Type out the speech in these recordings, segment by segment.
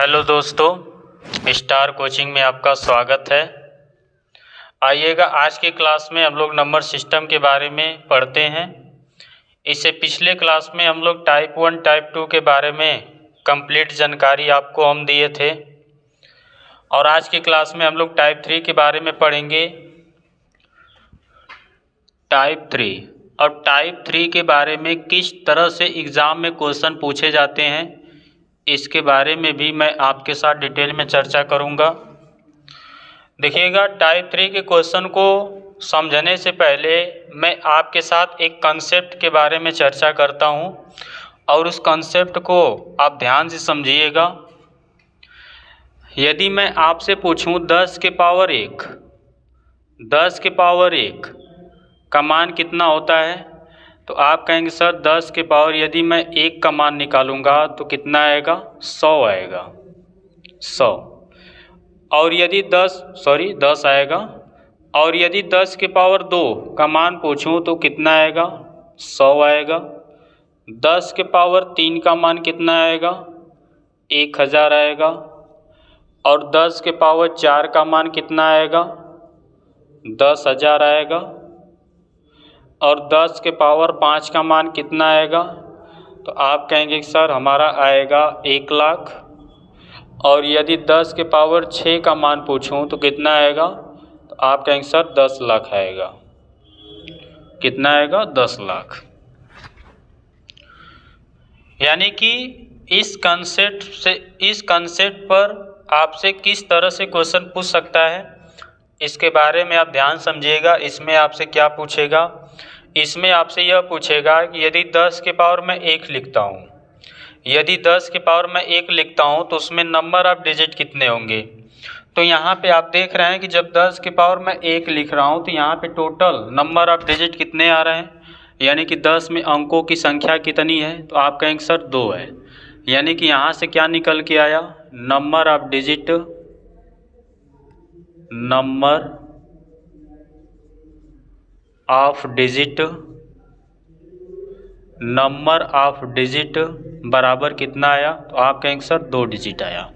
Hello दोस्तों, star coaching में आपका स्वागत है। आइएगा, आज की क्लास में हम लोग नंबर सिस्टम के बारे में पढ़ते हैं। इससे पिछले क्लास में हम लोग टाइप 1 टाइप 2 के बारे में कंप्लीट जानकारी आपको हम दिए थे और आज की क्लास में हम लोग टाइप 3 के बारे में पढ़ेंगे। टाइप 3 और टाइप 3 के बारे में किस तरह से एग्ज़ाम में क्वेश्चन पूछे जाते हैं, इसके बारे में भी मैं आपके साथ डिटेल में चर्चा करूंगा। देखिएगा, टाइप 3 के क्वेश्चन को समझने से पहले मैं आपके साथ एक कंसेप्ट के बारे में चर्चा करता हूं और उस कंसेप्ट को आप ध्यान से समझिएगा। यदि मैं आपसे पूछूं 10 के पावर 1 का मान कितना होता है, तो आप कहेंगे सर 10 के पावर यदि मैं 1 का मान निकालूंगा तो कितना आएगा, 100 आएगा, 100। और यदि 10 आएगा। और यदि 10 के पावर 2 का मान पूछूं तो कितना आएगा, 100 आएगा। 10 के पावर 3 का मान कितना आएगा, 1000 आएगा। और 10 के पावर 4 का मान कितना आएगा, 10,000 आएगा। और 10 के पावर 5 का मान कितना आएगा, तो आप कहेंगे सर हमारा आएगा 1 लाख। और यदि 10 के पावर 6 का मान पूछूं तो कितना आएगा, तो आप कहेंगे सर 10 लाख आएगा। कितना आएगा, 10 लाख। यानी कि इस कंसेप्ट पर आपसे किस तरह से क्वेश्चन पूछ सकता है, इसके बारे में आप ध्यान समझिएगा। इसमें आपसे क्या पूछेगा, इसमें आपसे यह पूछेगा कि यदि 10 के पावर में 1 लिखता हूँ, तो उसमें नंबर ऑफ डिजिट कितने होंगे। तो यहाँ पे आप देख रहे हैं कि जब 10 के पावर में 1 लिख रहा हूँ तो यहाँ पे टोटल नंबर ऑफ डिजिट कितने आ रहे हैं, यानी कि 10 में अंकों की संख्या कितनी है, तो आप कहेंगे सर 2 है। यानी कि यहाँ से क्या निकल के आया, नंबर ऑफ डिजिट बराबर कितना आया, तो आप कहेंगे सर 2 डिजिट आया।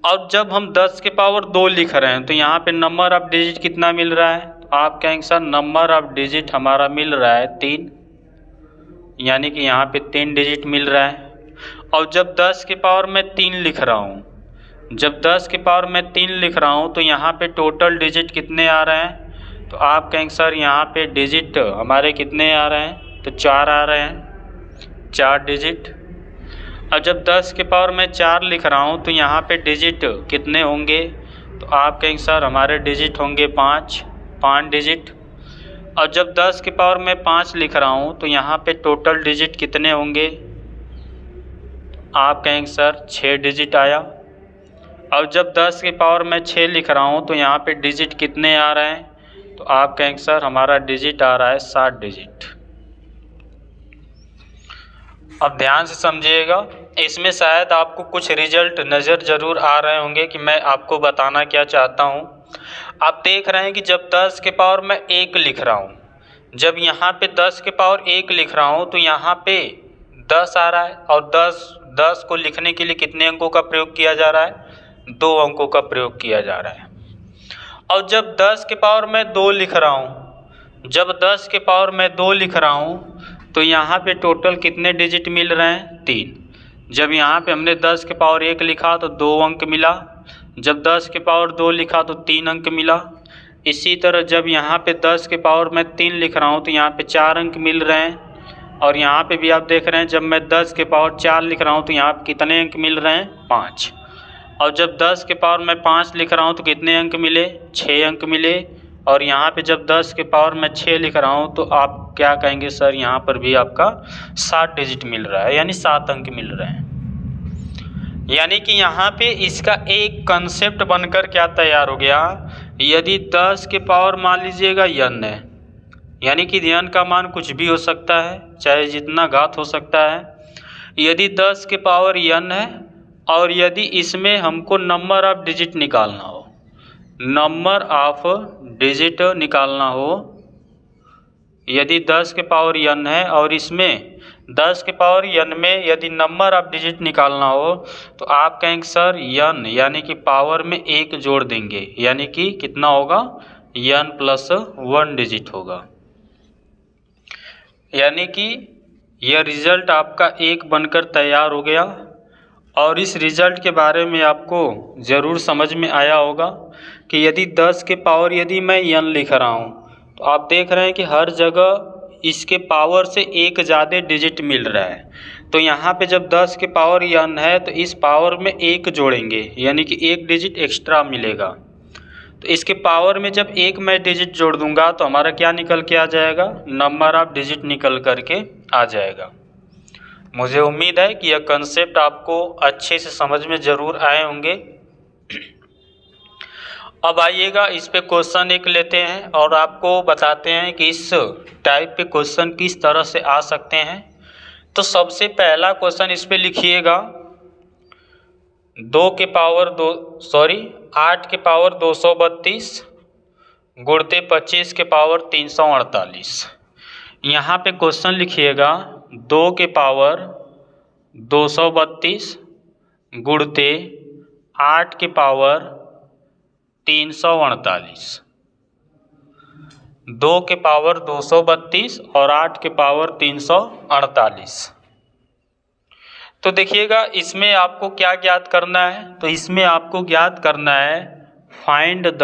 और जब हम 10 के पावर 2 लिख रहे हैं तो यहाँ पे नंबर ऑफ डिजिट कितना मिल रहा है, तो आप कहेंगे सर नंबर ऑफ डिजिट हमारा मिल रहा है 3, यानी कि यहाँ पे 3 डिजिट मिल रहा है। और जब 10 के पावर में 3 लिख रहा हूँ, तो यहाँ पे टोटल डिजिट कितने आ रहे हैं, तो आप कहेंगे सर यहाँ पे डिजिट हमारे कितने आ रहे हैं, तो 4 आ रहे हैं, 4 डिजिट। अब जब 10 के पावर में 4 लिख रहा हूँ तो यहाँ पे डिजिट कितने होंगे, तो आप कहेंगे सर हमारे डिजिट होंगे 5 डिजिट। और जब 10 के पावर में 5 लिख रहा हूँ तो यहाँ पे टोटल डिजिट कितने होंगे, आप कहेंगे सर 6 डिजिट आया। और जब 10 के पावर में 6 लिख रहा हूँ तो यहाँ पे डिजिट कितने आ रहे हैं, तो आप कहेंगे सर हमारा डिजिट आ रहा है 7 डिजिट। अब ध्यान से समझिएगा, इसमें शायद आपको कुछ रिजल्ट नज़र जरूर आ रहे होंगे कि मैं आपको बताना क्या चाहता हूँ। आप देख रहे हैं कि जब 10 के पावर में 1 लिख रहा हूँ, जब यहाँ पे 10 के पावर 1 लिख रहा हूँ तो यहाँ पे 10 आ रहा है। और 10 को लिखने के लिए कितने अंकों का प्रयोग किया जा रहा है, 2 अंकों का प्रयोग किया जा रहा है। और जब 10 के पावर में 2 लिख रहा हूँ, तो यहाँ पे टोटल कितने डिजिट मिल रहे हैं, 3। जब यहाँ पे हमने 10 के पावर 1 लिखा तो 2 अंक मिला, जब 10 के पावर 2 लिखा तो 3 अंक मिला। इसी तरह जब यहाँ पे 10 के पावर में 3 लिख रहा हूँ तो यहाँ पे 4 अंक मिल रहे हैं। और यहाँ पे भी आप देख रहे हैं जब मैं 10 के पावर 4 लिख रहा हूँ तो यहाँ पे कितने अंक मिल रहे हैं, 5। और जब 10 के पावर में 5 लिख रहा हूँ तो कितने अंक मिले, 6 अंक मिले। और यहाँ पे जब 10 के पावर में 6 लिख रहा हूँ तो आप क्या कहेंगे सर यहाँ पर भी आपका 7 डिजिट मिल रहा है, यानी 7 अंक मिल रहे हैं। यानी कि यहाँ पे इसका एक कंसेप्ट बनकर क्या तैयार हो गया, यदि 10 के पावर मान लीजिएगा n है, यानी कि n का मान कुछ भी हो सकता है, चाहे जितना घात हो सकता है। यदि 10 के पावर n है और यदि इसमें हमको नंबर ऑफ डिजिट निकालना हो, यदि 10 के पावर n है और इसमें 10 के पावर n में यदि नंबर ऑफ डिजिट निकालना हो तो आप कहेंगे सर n यानी कि पावर में 1 जोड़ देंगे, यानी कि कितना होगा n प्लस 1 डिजिट होगा, यानी कि यह रिजल्ट आपका 1 बनकर तैयार हो गया। और इस रिजल्ट के बारे में आपको ज़रूर समझ में आया होगा कि यदि 10 के पावर यदि मैं n लिख रहा हूँ तो आप देख रहे हैं कि हर जगह इसके पावर से 1 ज़्यादा डिजिट मिल रहा है। तो यहाँ पे जब 10 के पावर n है तो इस पावर में 1 जोड़ेंगे, यानी कि 1 डिजिट एक्स्ट्रा मिलेगा। तो इसके पावर में जब 1 मैं डिजिट जोड़ दूंगा तो हमारा क्या निकल के आ जाएगा, नंबर ऑफ डिजिट निकल करके आ जाएगा। मुझे उम्मीद है कि यह कंसेप्ट आपको अच्छे से समझ में ज़रूर आए होंगे। अब आइएगा इस पे क्वेश्चन एक लेते हैं और आपको बताते हैं कि इस टाइप के क्वेश्चन किस तरह से आ सकते हैं। तो सबसे पहला क्वेश्चन इस पे लिखिएगा 8 के पावर 232 गुणते 25 के पावर 348। यहाँ पे क्वेश्चन लिखिएगा 2 के पावर 232 गुणते 8 के पावर 348। 2 के पावर 232 और 8 के पावर 348। तो देखिएगा इसमें आपको क्या ज्ञात करना है, तो इसमें आपको ज्ञात करना है find the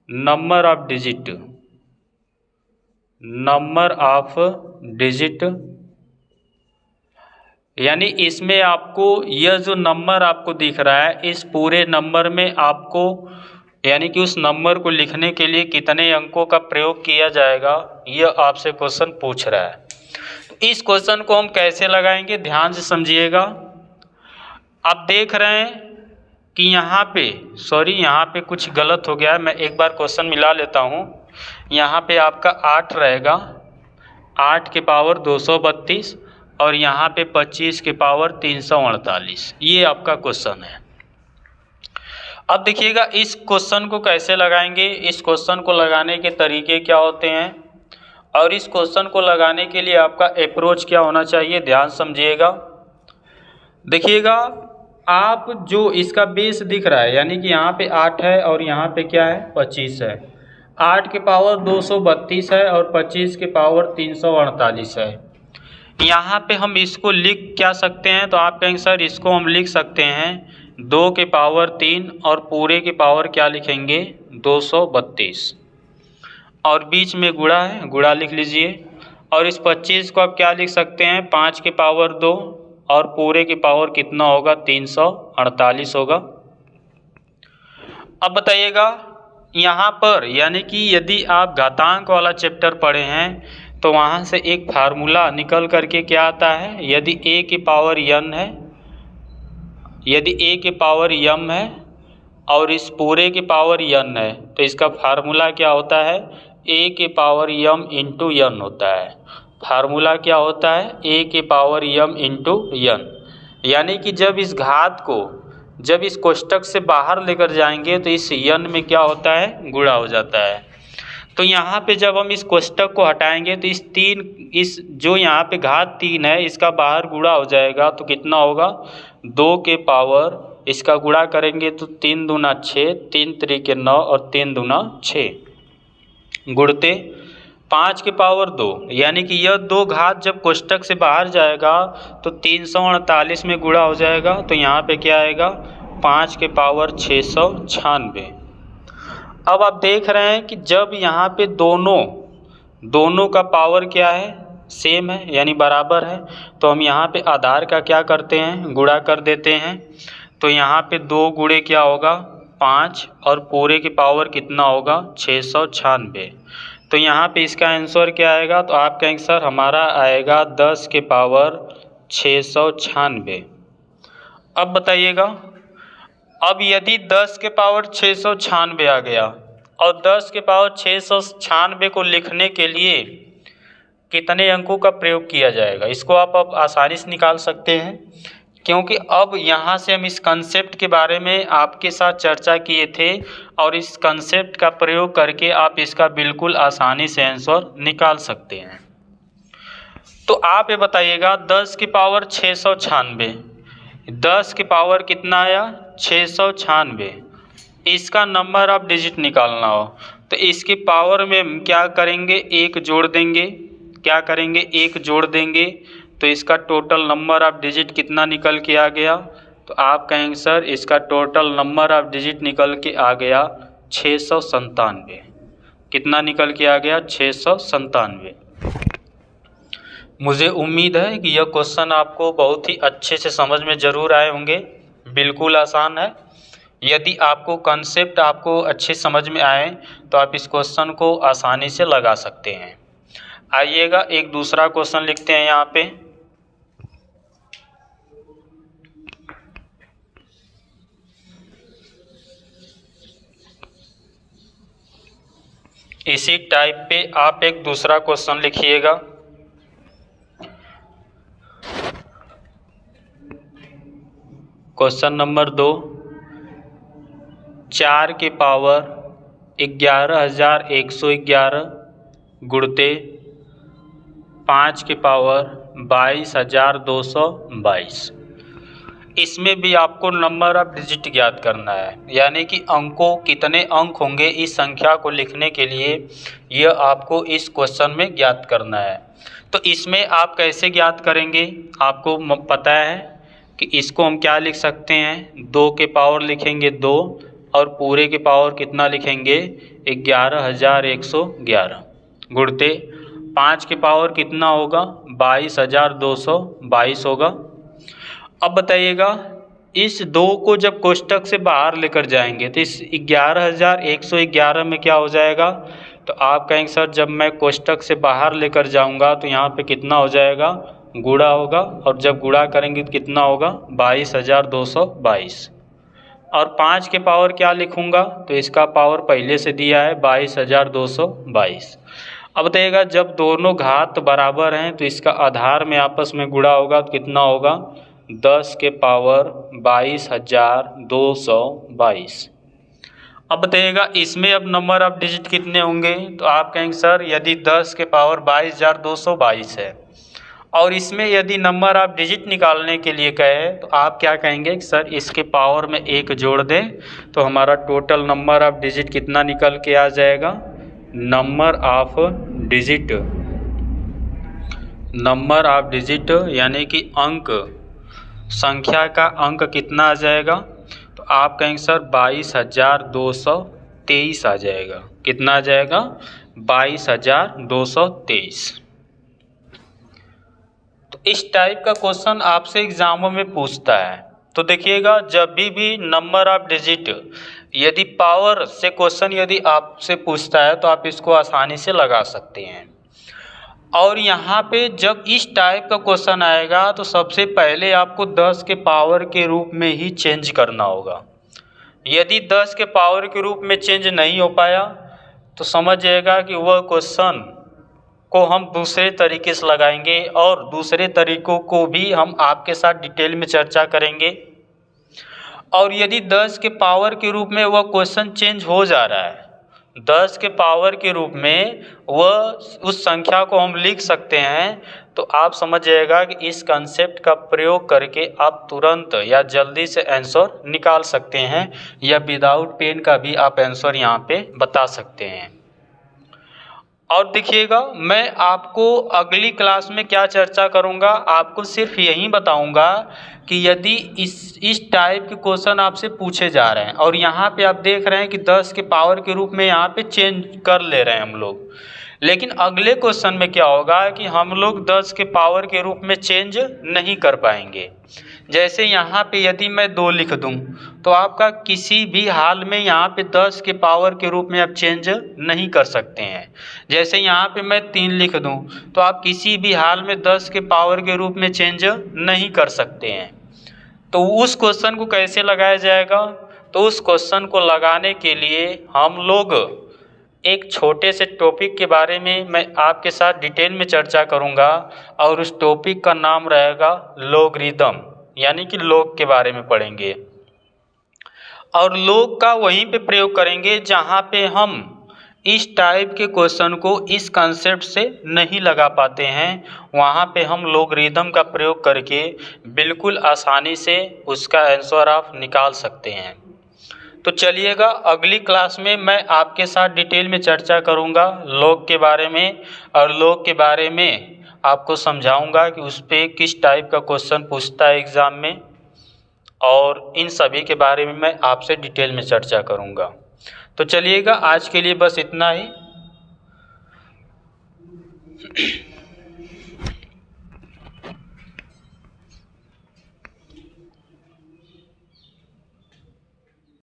number of digit, यानी इसमें आपको यह जो नंबर आपको दिख रहा है इस पूरे नंबर में आपको यानी कि उस नंबर को लिखने के लिए कितने अंकों का प्रयोग किया जाएगा, यह आपसे क्वेश्चन पूछ रहा है। तो इस क्वेश्चन को हम कैसे लगाएंगे ध्यान से समझिएगा। आप देख रहे हैं कि यहाँ पे कुछ गलत हो गया है, मैं एक बार क्वेश्चन मिला लेता हूँ। यहाँ पे आपका 8 रहेगा, 8 के पावर 232 और यहाँ पे 25 के पावर 348, ये आपका क्वेश्चन है। अब देखिएगा इस क्वेश्चन को कैसे लगाएंगे। इस क्वेश्चन को लगाने के तरीके क्या होते हैं और इस क्वेश्चन को लगाने के लिए आपका अप्रोच क्या होना चाहिए, ध्यान समझिएगा। देखिएगा आप जो इसका बेस दिख रहा है, यानी कि यहाँ पे 8 है और यहाँ पे क्या है 25 है, 8 के पावर 232 है और 25 के पावर 348 है। यहाँ पे हम इसको लिख क्या सकते हैं, तो आप कहेंगे सर इसको हम लिख सकते हैं 2 के पावर 3 और पूरे के पावर क्या लिखेंगे 232 और बीच में गुणा है, गुणा लिख लीजिए। और इस 25 को आप क्या लिख सकते हैं 5 के पावर 2 और पूरे के पावर कितना होगा 348 होगा। अब बताइएगा यहाँ पर, यानी कि यदि आप घातांक वाला चैप्टर पढ़े हैं तो वहाँ से एक फार्मूला निकल करके क्या आता है, यदि a के पावर n है, यदि a के पावर m है और इस पूरे के पावर n है तो इसका फार्मूला क्या होता है a के पावर m इंटू n होता है। फार्मूला क्या होता है a के पावर m इंटू n, यानी कि जब इस घात को जब इस कोष्टक से बाहर लेकर जाएंगे तो इस n में क्या होता है गुणा हो जाता है। तो यहाँ पे जब हम इस कोष्टक को हटाएंगे तो इस जो यहाँ पे घात 3 है इसका बाहर गुणा हो जाएगा, तो कितना होगा 2 के पावर इसका गुणा करेंगे तो 3 दूना 6, 3 त्रिके 9 और 3 दूना 6 गुणते 5 के पावर 2, यानी कि यह 2 घात जब कोष्टक से बाहर जाएगा तो 348 में गुणा हो जाएगा। तो यहाँ पे क्या आएगा 5 के पावर 696। अब आप देख रहे हैं कि जब यहाँ पे दोनों का पावर क्या है सेम है यानी बराबर है, तो हम यहाँ पे आधार का क्या करते हैं गुणा कर देते हैं। तो यहाँ पे 2 गुणे क्या होगा 5 और पूरे के पावर कितना होगा 696। तो यहाँ पे इसका आंसर क्या आएगा, तो आप कहेंगे सर हमारा आएगा 10 के पावर 696। अब बताइएगा, अब यदि 10 के पावर 696 आ गया और 10 के पावर 696 को लिखने के लिए कितने अंकों का प्रयोग किया जाएगा, इसको आप आसानी से निकाल सकते हैं। क्योंकि अब यहाँ से हम इस कंसेप्ट के बारे में आपके साथ चर्चा किए थे और इस कंसेप्ट का प्रयोग करके आप इसका बिल्कुल आसानी से आंसर निकाल सकते हैं। तो आप ये बताइएगा 10 की पावर 696, 10 की पावर कितना आया 696, इसका नंबर आप डिजिट निकालना हो तो इसकी पावर में हम क्या करेंगे, एक जोड़ देंगे, क्या करेंगे एक जोड़ देंगे, तो इसका टोटल नंबर ऑफ डिजिट कितना निकल के आ गया, तो आप कहेंगे सर इसका टोटल नंबर ऑफ डिजिट निकल के आ गया 697। कितना निकल के आ गया 697। मुझे उम्मीद है कि यह क्वेश्चन आपको बहुत ही अच्छे से समझ में ज़रूर आए होंगे, बिल्कुल आसान है। यदि आपको कंसेप्ट आपको अच्छे समझ में आए तो आप इस क्वेश्चन को आसानी से लगा सकते हैं। आइएगा एक दूसरा क्वेश्चन लिखते हैं यहाँ पे। इसी टाइप पे आप एक दूसरा क्वेश्चन लिखिएगा। क्वेश्चन नंबर 2, 4 की पावर 11,111 गुणते 5 की पावर 22,222। इसमें भी आपको नंबर ऑफ डिजिट ज्ञात करना है, यानी कि अंकों कितने अंक होंगे इस संख्या को लिखने के लिए, यह आपको इस क्वेश्चन में ज्ञात करना है। तो इसमें आप कैसे ज्ञात करेंगे, आपको पता है कि इसको हम क्या लिख सकते हैं, 2 के पावर लिखेंगे 2 और पूरे के पावर कितना लिखेंगे 11,111 गुणते 5 के पावर कितना होगा 22,222 होगा। अब बताइएगा इस 2 को जब कोष्टक से बाहर लेकर जाएंगे तो इस 11,111 में क्या हो जाएगा, तो आप कहेंगे सर जब मैं कोष्टक से बाहर लेकर जाऊंगा तो यहाँ पे कितना हो जाएगा, गुणा होगा, और जब गुणा करेंगे तो कितना होगा 22,222। और 5 के पावर क्या लिखूंगा, तो इसका पावर पहले से दिया है 22,222। अब बताइएगा जब दोनों घात बराबर हैं तो इसका आधार में आपस में गुणा होगा तो कितना होगा 10 के पावर 22,222। अब बताइएगा इसमें अब नंबर ऑफ डिजिट कितने होंगे, तो आप कहेंगे सर यदि 10 के पावर 22,222 है और इसमें यदि नंबर ऑफ डिजिट निकालने के लिए कहे तो आप क्या कहेंगे कि सर इसके पावर में एक जोड़ दें तो हमारा टोटल नंबर ऑफ डिजिट कितना निकल के आ जाएगा, नंबर ऑफ डिजिट यानी कि अंक संख्या का अंक कितना आ जाएगा, तो आप कहेंगे सर 22,223 आ जाएगा। कितना आ जाएगा 22,223। तो इस टाइप का क्वेश्चन आपसे एग्जामों में पूछता है। तो देखिएगा जब भी नंबर ऑफ डिजिट यदि पावर से क्वेश्चन यदि आपसे पूछता है तो आप इसको आसानी से लगा सकते हैं। और यहाँ पे जब इस टाइप का क्वेश्चन आएगा तो सबसे पहले आपको 10 के पावर के रूप में ही चेंज करना होगा। यदि 10 के पावर के रूप में चेंज नहीं हो पाया तो समझिएगा कि वह क्वेश्चन को हम दूसरे तरीके से लगाएंगे और दूसरे तरीकों को भी हम आपके साथ डिटेल में चर्चा करेंगे। और यदि 10 के पावर के रूप में वह क्वेश्चन चेंज हो जा रहा है, 10 के पावर के रूप में वह उस संख्या को हम लिख सकते हैं, तो आप समझिएगा कि इस कंसेप्ट का प्रयोग करके आप तुरंत या जल्दी से आंसर निकाल सकते हैं, या विदाउट पेन का भी आप आंसर यहाँ पे बता सकते हैं। और देखिएगा मैं आपको अगली क्लास में क्या चर्चा करूँगा, आपको सिर्फ यही बताऊँगा कि यदि इस टाइप के क्वेश्चन आपसे पूछे जा रहे हैं और यहाँ पे आप देख रहे हैं कि 10 के पावर के रूप में यहाँ पे चेंज कर ले रहे हैं हम लोग, लेकिन अगले क्वेश्चन में क्या होगा कि हम लोग 10 के पावर के रूप में चेंज नहीं कर पाएंगे। जैसे यहाँ पे यदि मैं 2 लिख दूँ तो आपका किसी भी हाल में यहाँ पे 10 के पावर के रूप में आप चेंज नहीं कर सकते हैं। जैसे यहाँ पे मैं 3 लिख दूँ तो आप किसी भी हाल में 10 के पावर के रूप में चेंज नहीं कर सकते हैं। तो उस क्वेश्चन को कैसे लगाया जाएगा, तो उस क्वेश्चन को लगाने के लिए हम लोग एक छोटे से टॉपिक के बारे में मैं आपके साथ डिटेल में चर्चा करूंगा और उस टॉपिक का नाम रहेगा लॉगरिदम। यानी कि log के बारे में पढ़ेंगे। और log का वहीं पे प्रयोग करेंगे जहाँ पे हम इस टाइप के क्वेश्चन को इस कंसेप्ट से नहीं लगा पाते हैं, वहाँ पे हम लॉगरिदम का प्रयोग करके बिल्कुल आसानी से उसका आंसर आप निकाल सकते हैं। तो चलिएगा, अगली क्लास में मैं आपके साथ डिटेल में चर्चा करूँगा लॉग के बारे में, और लॉग के बारे में आपको समझाऊँगा कि उस पर किस टाइप का क्वेश्चन पूछता है एग्ज़ाम में, और इन सभी के बारे में मैं आपसे डिटेल में चर्चा करूँगा। तो चलिएगा, आज के लिए बस इतना ही।